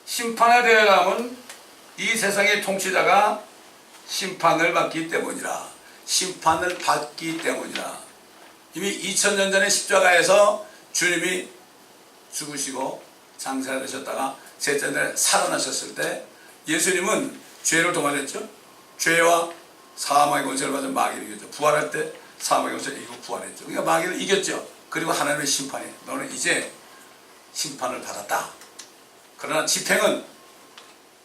심판에 대함은 이 세상의 통치자가 심판을 받기 때문이라. 심판을 받기 때문이라. 이미 2000년 전에 십자가에서 주님이 죽으시고 장사되셨다가 셋째 날에 살아나셨을 때 예수님은 죄를 도말했죠. 죄와 사망의 권세를 받은 마귀를 이겼죠. 부활할 때 사망의 권세를 이기고 부활했죠. 그러니까 마귀를 이겼죠. 그리고 하나님의 심판이 너는 이제 심판을 받았다. 그러나 집행은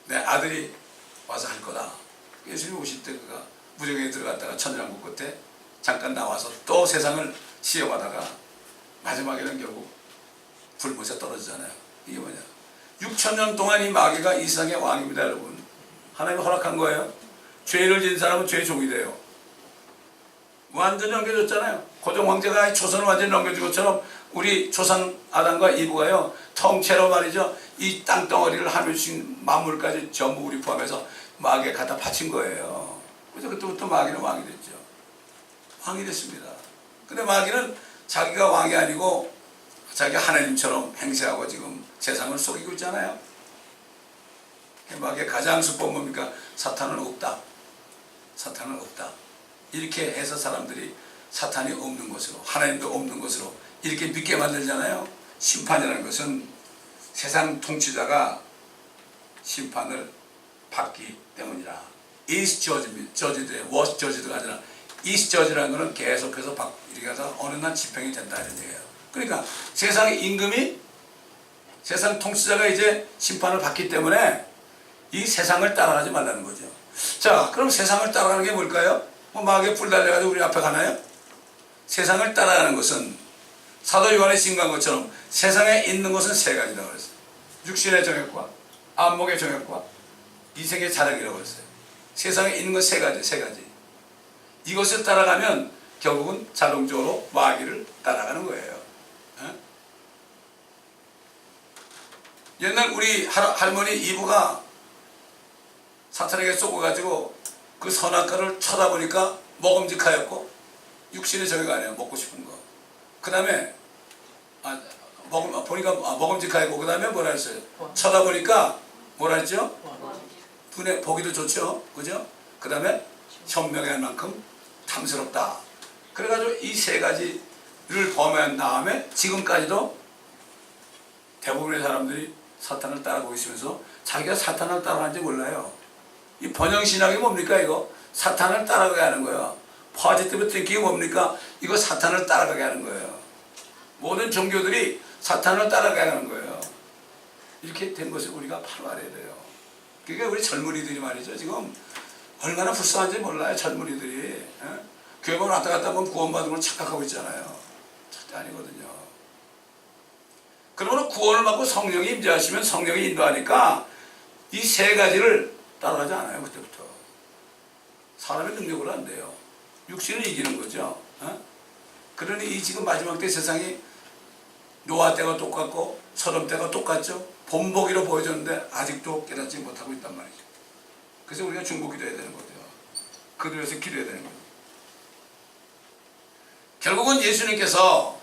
내 아들이 와서 할 거다. 예수님이 오실 때 그가 무정에 들어갔다가 천장국 끝에 잠깐 나와서 또 세상을 시험하다가 마지막에는 결국 불못에 떨어지잖아요. 이게 뭐냐? 6000년 동안 이 마귀가 이 세상의 왕입니다, 여러분. 하나님이 허락한 거예요. 죄를 지은 사람은 죄의 종이 돼요. 완전히 넘겨줬잖아요. 고종 황제가 조선을 완전히 넘겨준 것처럼 우리 조상 아담과 이브가요 통째로 말이죠 이 땅덩어리를 하늘씩 만물까지 전부 우리 포함해서 마귀에 갖다 바친 거예요. 그래서 그때부터 마귀는 왕이 됐죠. 왕이 됐습니다. 근데 마귀는 자기가 왕이 아니고 자기가 하나님처럼 행세하고 지금 세상을 속이고 있잖아요. 마귀의 가장 수법은 뭡니까? 사탄은 없다. 사탄은 없다. 이렇게 해서 사람들이 사탄이 없는 것으로 하나님도 없는 것으로 이렇게 믿게 만들잖아요. 심판이라는 것은 세상 통치자가 심판을 받기 때문이라. is judged, was judged가 아니라 is judged라는 것은 계속해서 이렇게 해서 어느 날 집행이 된다 이런 얘기예요. 그러니까 세상의 임금이 세상 통치자가 이제 심판을 받기 때문에 이 세상을 따라가지 말라는 거죠. 자, 그럼 세상을 따라가는 게 뭘까요? 뭐 마귀에 불 달려가지고 우리 앞에 가나요? 세상을 따라가는 것은 사도 요한이 증거한 것처럼 세상에 있는 것은 세 가지라고 그랬어요. 육신의 정욕과 안목의 정욕과 이생의 자력이라고 그랬어요. 세상에 있는 건 세 가지. 이것을 따라가면 결국은 자동적으로 마귀를 따라가는 거예요. 옛날 우리 할머니 이브가 사탄에게 쏘고가지고 그 선악과를 쳐다보니까 먹음직하였고 육신의 정욕 아니에요. 먹고 싶은 거. 그 다음에 보니까 먹음직하였고 그 다음에 뭐라 했어요? 쳐다보니까 뭐라 했죠? 눈에 보기도 좋죠. 그죠? 그 다음에 현명할 만큼 탐스럽다. 그래가지고 이 세 가지를 범한 다음에 지금까지도 대부분의 사람들이 사탄을 따라가고 있으면서 자기가 사탄을 따라가는지 몰라요. 이 번영신학이 뭡니까 이거? 사탄을 따라가게 하는 거예요. 포지티브 띵킹이 뭡니까? 이거 사탄을 따라가게 하는 거예요. 모든 종교들이 사탄을 따라가게 하는 거예요. 이렇게 된 것을 우리가 바로 알아야 돼요. 그러니까 우리 젊은이들이 말이죠. 지금 얼마나 불쌍한지 몰라요. 젊은이들이. 교회만 왔다 갔다 보면 구원받은 걸 착각하고 있잖아요. 절대 아니거든요. 그러면 구원을 받고 성령이 임재하시면 성령이 인도하니까 이 세 가지를 따라가지 않아요. 그때부터. 사람의 능력으로 안 돼요. 육신을 이기는 거죠. 그러니 이 지금 마지막 때 세상이 노아 때가 똑같고 서돔 때가 똑같죠. 본보기로 보여줬는데 아직도 깨닫지 못하고 있단 말이죠. 그래서 우리가 중보 기도해야 되는 거죠. 그들 위해서 기도해야 되는 거죠. 결국은 예수님께서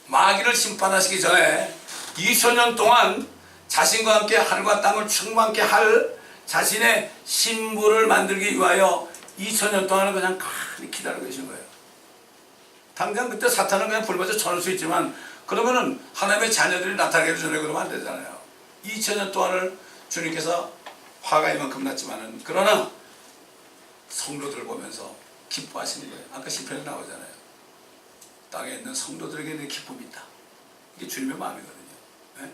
마귀를 심판하시기 전에 2000년 동안 자신과 함께 하늘과 땅을 충만케 할 자신의 신부를 만들기 위하여 2000년 동안은 그냥 가만히 기다리고 계신 거예요. 당장 그때 사탄은 그냥 불 맞아 쳐낼 수 있지만 그러면은 하나님의 자녀들이 나타나기 전에 그러면 안 되잖아요. 2000년 동안을 주님께서 화가 이만큼 났지만은 그러나 성도들을 보면서 기뻐하시는 거예요. 아까 시편에 나오잖아요. 땅에 있는 성도들에게 내 기쁨이 있다. 이게 주님의 마음이거든요. 네?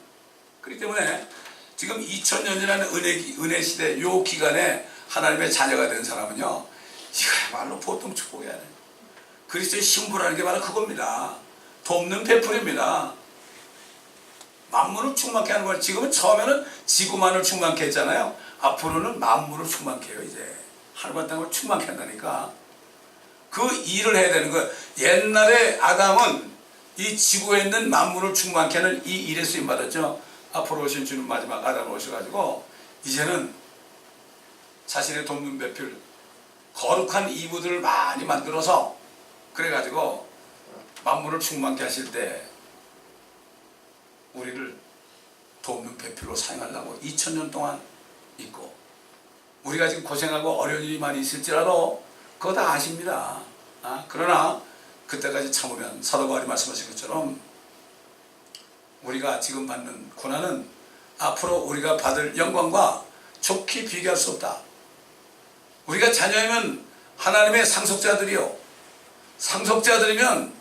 그렇기 때문에 지금 2000년이라는 은혜 시대 요 기간에 하나님의 자녀가 된 사람은요, 이거야말로 보통 축복이 아니에요. 그리스도의 신부라는 게 바로 그겁니다. 돕는 베풀입니다. 만물을 충만케 하는 거예요. 지금은 처음에는 지구만을 충만케 했잖아요. 앞으로는 만물을 충만케 해요. 이제 하늘과 땅을 충만케 한다니까. 그 일을 해야 되는 거예요. 옛날에 아담은 이 지구에 있는 만물을 충만케 하는 이 일에 쓰임 받았죠. 앞으로 오신 주는 마지막 아담을 오셔가지고 이제는 자신의 돕는 배필 거룩한 이브들을 많이 만들어서 그래가지고 만물을 충만케 하실 때 우리를 돕는 배필로 사용하려고 2000년 동안 있고, 우리가 지금 고생하고 어려운 일이 많이 있을지라도 그거 다 아십니다. 그러나 그때까지 참으면 사도 바울이 말씀하신 것처럼 우리가 지금 받는 고난은 앞으로 우리가 받을 영광과 좋게 비교할 수 없다. 우리가 자녀이면 하나님의 상속자들이요, 상속자들이면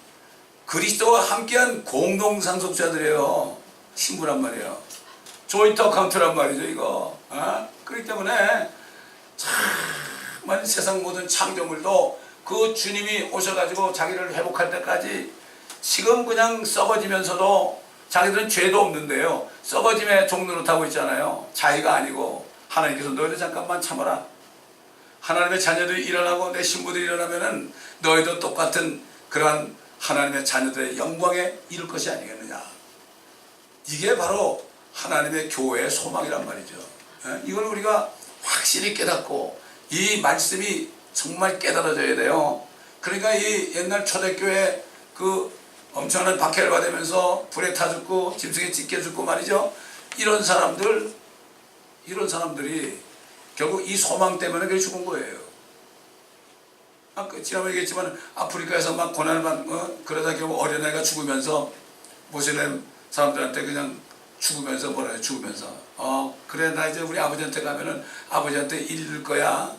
그리스도와 함께한 공동 상속자들이에요. 신부란 말이에요. 조인트 어카운트란 말이죠, 이거. 그렇기 때문에 정말 세상 모든 창조물도 그 주님이 오셔가지고 자기를 회복할 때까지 지금 그냥 썩어지면서도 자기들은 죄도 없는데요, 썩어짐의 종로를 타고 있잖아요. 자의가 아니고 하나님께서 너희들 잠깐만 참아라. 하나님의 자녀들이 일어나고 내 신부들이 일어나면은 너희도 똑같은 그러한 하나님의 자녀들의 영광에 이룰 것이 아니겠느냐. 이게 바로 하나님의 교회의 소망이란 말이죠. 이걸 우리가 확실히 깨닫고 이 말씀이 정말 깨달아져야 돼요. 그러니까 이 옛날 초대교회 그 엄청난 박해를 받으면서 불에 타 죽고 짐승에 찢겨 죽고 말이죠. 이런 사람들이 결국 이 소망 때문에 그렇게 죽은 거예요. 지난번에 얘기했지만 아프리카에서 막 고난을 받고 그러다 결국 어린아이가 죽으면서 모슬렘 사람들한테 그냥 죽으면서 뭐라 해요? 죽으면서 그래 나 이제 우리 아버지한테 가면은 아버지한테 이를 거야.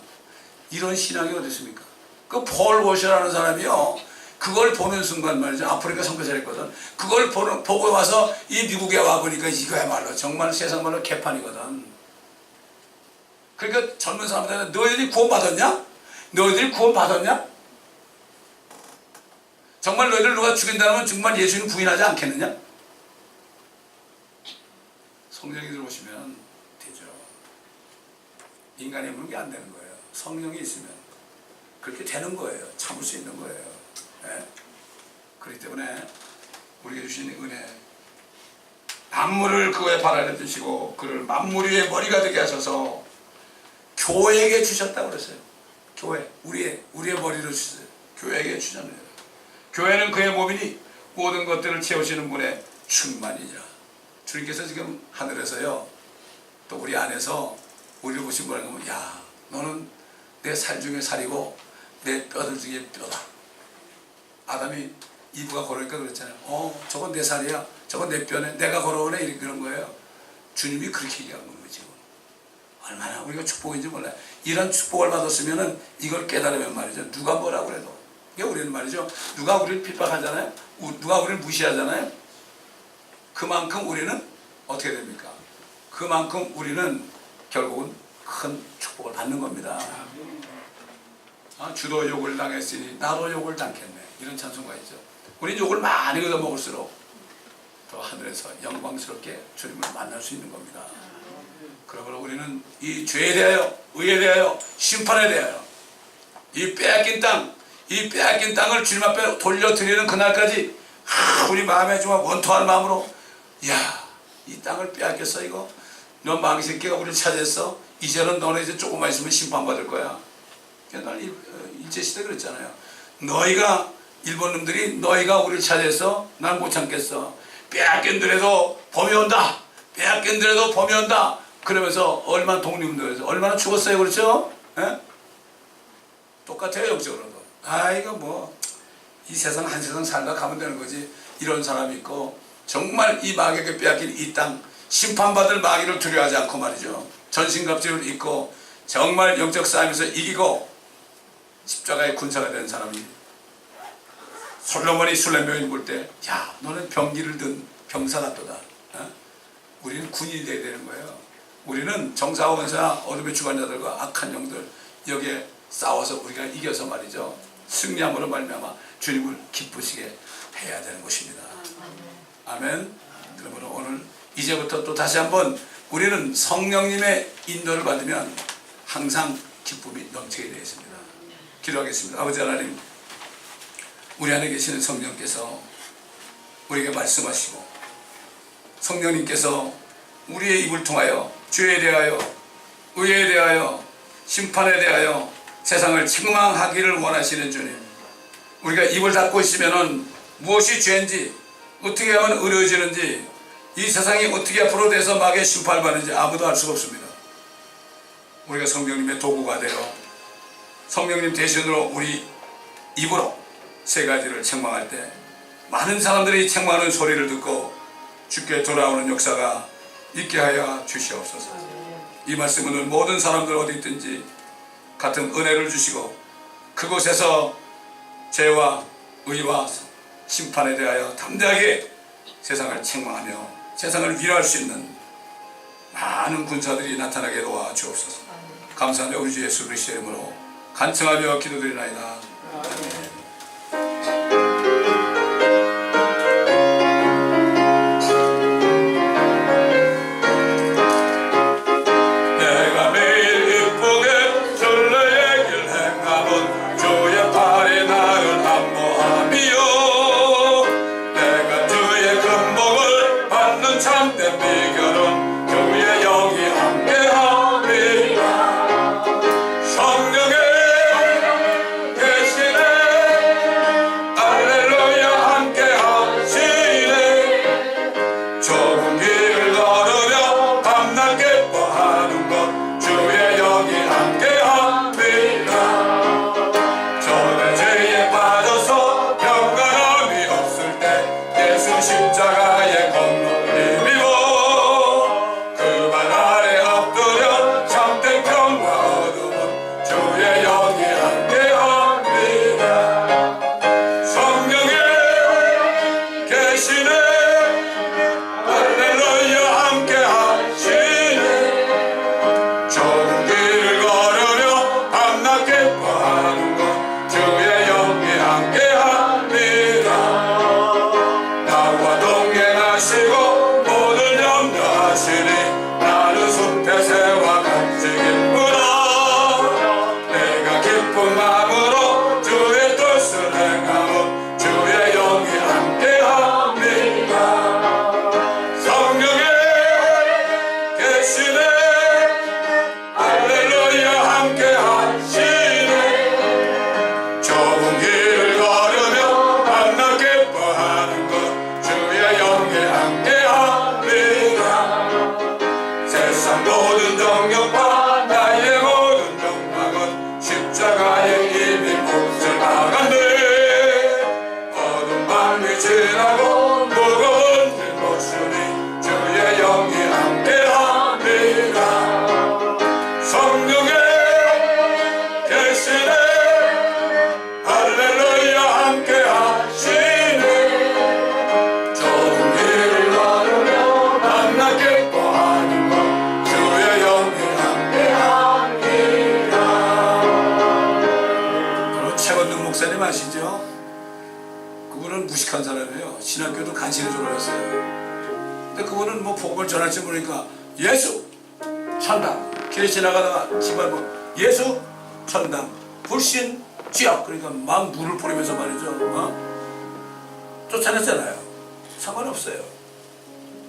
이런 신앙이 어디 있습니까? 그 폴 워셔라는 사람이요, 그걸 보는 순간 말이죠. 아프리카 선교사를 했거든. 그걸 보고 와서 이 미국에 와보니까 이거야말로 정말 세상말로 개판이거든. 그러니까 젊은 사람들한테 너희들이 구원받았냐? 너희들이 구원받았냐? 정말 너희들 누가 죽인다면 정말 예수님 부인하지 않겠느냐? 성령이 들어오시면 되죠. 인간의 힘으로 그게 안 되는 거예요. 성령이 있으면 그렇게 되는 거예요. 참을 수 있는 거예요. 네? 그렇기 때문에 우리에게 주신 은혜, 만물을 그의 발 아래 두시고 그를 만물 위의 머리가 되게 하셔서 교회에게 주셨다고 그랬어요. 교회, 우리의 머리로 주셨어요. 교회에게 주셨네요. 교회는 그의 몸이니 모든 것들을 채우시는 분의 충만이자. 주님께서 지금 하늘에서요, 또 우리 안에서 우리를 보시고 뭐라고 하면, 야, 너는 내 살 중에 살이고 내 뼈들 중에 뼈다. 아담이 이브가 걸으니까 그랬잖아요. 저건 내 살이야, 저건 내 뼈네, 내가 걸어오네, 이렇게 그런 거예요. 주님이 그렇게 얘기한 거예요. 지금 얼마나 우리가 축복인지 몰라요. 이런 축복을 받았으면은 이걸 깨달으면 말이죠, 누가 뭐라고 그래도, 이게 우리는 말이죠, 누가 우리를 핍박하잖아요, 누가 우리를 무시하잖아요, 그만큼 우리는 어떻게 됩니까? 그만큼 우리는 결국은 큰 축복을 받는 겁니다. 주도 욕을 당했으니 나도 욕을 당했네, 이런 찬송가 있죠. 우린 욕을 많이 얻어먹을수록 더 하늘에서 영광스럽게 주님을 만날 수 있는 겁니다. 그러므로 우리는 이 죄에 대하여, 의에 대하여, 심판에 대하여 이 빼앗긴 땅을 주님 앞에 돌려드리는 그날까지 우리 마음에 정말 원통한 마음으로, 야, 이 땅을 빼앗겼어. 이거 너 망새끼가 우리를 차지했어. 이제는 너네 이제 조금만 있으면 심판받을 거야. 난 일제시대 그랬잖아요. 너희가, 일본 놈들이 너희가 우리를 차지해서 난 못 참겠어. 빼앗긴들에도 범이 온다. 빼앗긴들에도 범이 온다. 그러면서 얼마나 독립운동에서 얼마나 죽었어요. 그렇죠? 에? 똑같아요. 영적으로도. 이거 뭐 이 세상 한 세상 살다 가면 되는 거지. 이런 사람이 있고, 정말 이 마귀에게 빼앗긴 이 땅, 심판받을 마귀를 두려워하지 않고 말이죠. 전신갑주를 입고 정말 영적 싸움에서 이기고 십자가의 군사가 된 사람이, 솔로몬이 술레명을 볼 때, 야, 너는 병기를 든 병사 같도다. 우리는 군인이 돼야 되는 거예요. 우리는 정사와 원수나 어둠의 주관자들과 악한 영들, 여기에 싸워서 우리가 이겨서 말이죠, 승리함으로 말미암아 주님을 기쁘시게 해야 되는 것입니다. 아멘. 그러므로 오늘 이제부터 또 다시 한번 우리는 성령님의 인도를 받으면 항상 기쁨이 넘치게 되어 있습니다. 기도하겠습니다. 아버지 하나님, 우리 안에 계시는 성령께서 우리에게 말씀하시고, 성령님께서 우리의 입을 통하여 죄에 대하여, 의에 대하여, 심판에 대하여 세상을 책망하기를 원하시는 주님, 우리가 입을 닫고 있으면 무엇이 죄인지, 어떻게 하면 의로워지는지, 이 세상이 어떻게 앞으로 돼서 마귀의 심판을 받는지 아무도 알 수가 없습니다. 우리가 성령님의 도구가 되어 성령님 대신으로 우리 입으로 세 가지를 책망할 때 많은 사람들이 책망하는 소리를 듣고 주께 돌아오는 역사가 있게 하여 주시옵소서. 이 말씀은 모든 사람들 어디 있든지 같은 은혜를 주시고, 그곳에서 죄와 의와 심판에 대하여 담대하게 세상을 책망하며 세상을 위로할 수 있는 많은 군사들이 나타나게 도와주옵소서. 감사하며 우리 주 예수 그리스도의 이름으로 간청하며 기도드리나이다. 아멘. 아시죠? 그분은 무식한 사람이에요. 신학교도 간신히 졸업했어요. 근데 그분은 뭐 복음을 전할지 모르니까 예수! 천당. 길에 지나가다가 집안 뭐 예수 천당 불신 지역. 그러니까 막 물을 뿌리면서 말이죠. 쫓아냈잖아요. 상관없어요.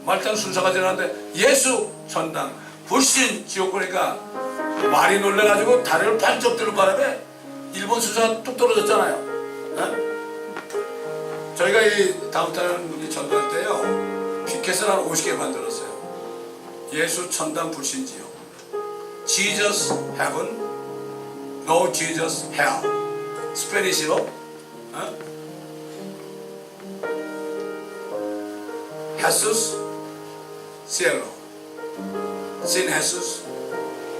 말단 순서가 지나는데 예수 천당 불신 지옥. 그러니까 말이 놀래가지고 다리를 반쪽 드는 바람에 일본 순서가 뚝 떨어졌잖아요. 저희가 이 다음 달에 우리 전도할 때요, 피켓을 한 50개 만들었어요. 예수 천당 불신 지옥. Jesus heaven, no Jesus hell. 스페니시로 Jesus cielo, sin Jesus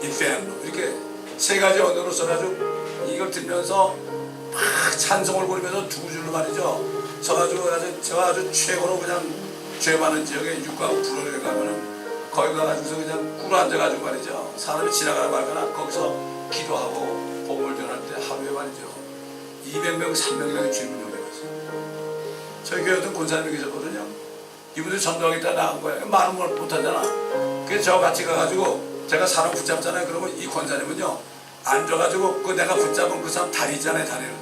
inferno. 이렇게 세 가지 언어로 써가지고 이걸 들면서 막 찬송을 부르면서 두 줄로 말이죠. 제가 아주 최고로 그냥 죄 많은 지역에 육가하고 불어를 가면은 거기 가가지고서 그냥 꿇어 앉아가지고 말이죠. 사람이 지나가나 말거나 거기서 기도하고 복음을 전할 때 하루에 말이죠 200명, 300명이 주님을 영접했어요. 저희 교회도 권사님이 계셨거든요. 이분들이 전도하겠다 나간 거예요. 말은 못하잖아. 그래서 저 같이 가가지고 제가 사람 붙잡잖아요. 그러면 이 권사님은요 앉아가지고 그 내가 붙잡은 그 사람 다리 있잖아요. 다리를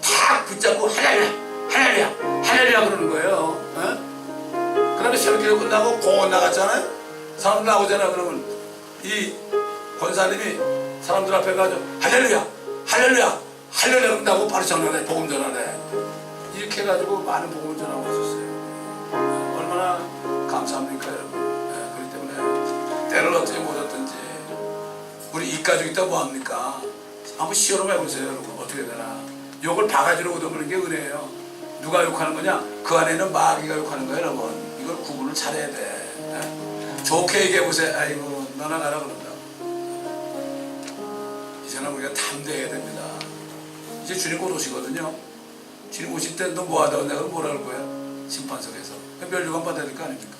탁 붙잡고 할렐루야 할렐루야 할렐루야 그러는 거예요. 그 다음에 새벽기도 끝나고 공원 나갔잖아요. 사람들 나오잖아요. 그러면 이 권사님이 사람들 앞에 가서 할렐루야 할렐루야 할렐루야 그런다고 바로 전화해 복음 전화해. 이렇게 해가지고 많은 복음을 전하고 있었어요. 얼마나 감사합니까 여러분. 그렇기 때문에 때를 어떻게 못 얻든지 우리 이 가족 있다 뭐합니까? 한번 시험을 해보세요 여러분. 어떻게 되나. 욕을 바가지로 얻어먹는 게 은혜예요. 누가 욕하는 거냐? 그 안에는 마귀가 욕하는 거예요 여러분. 이걸 구분을 잘해야 돼. 좋게 얘기해보세요. 아이고 너나 나라 그런다. 이제는 우리가 담대해야 됩니다. 이제 주님 곧 오시거든요. 주님 오실 때 너 뭐하다 내가 뭐라 할 거야? 심판석에서 멸류관 받아야 될 거 아닙니까?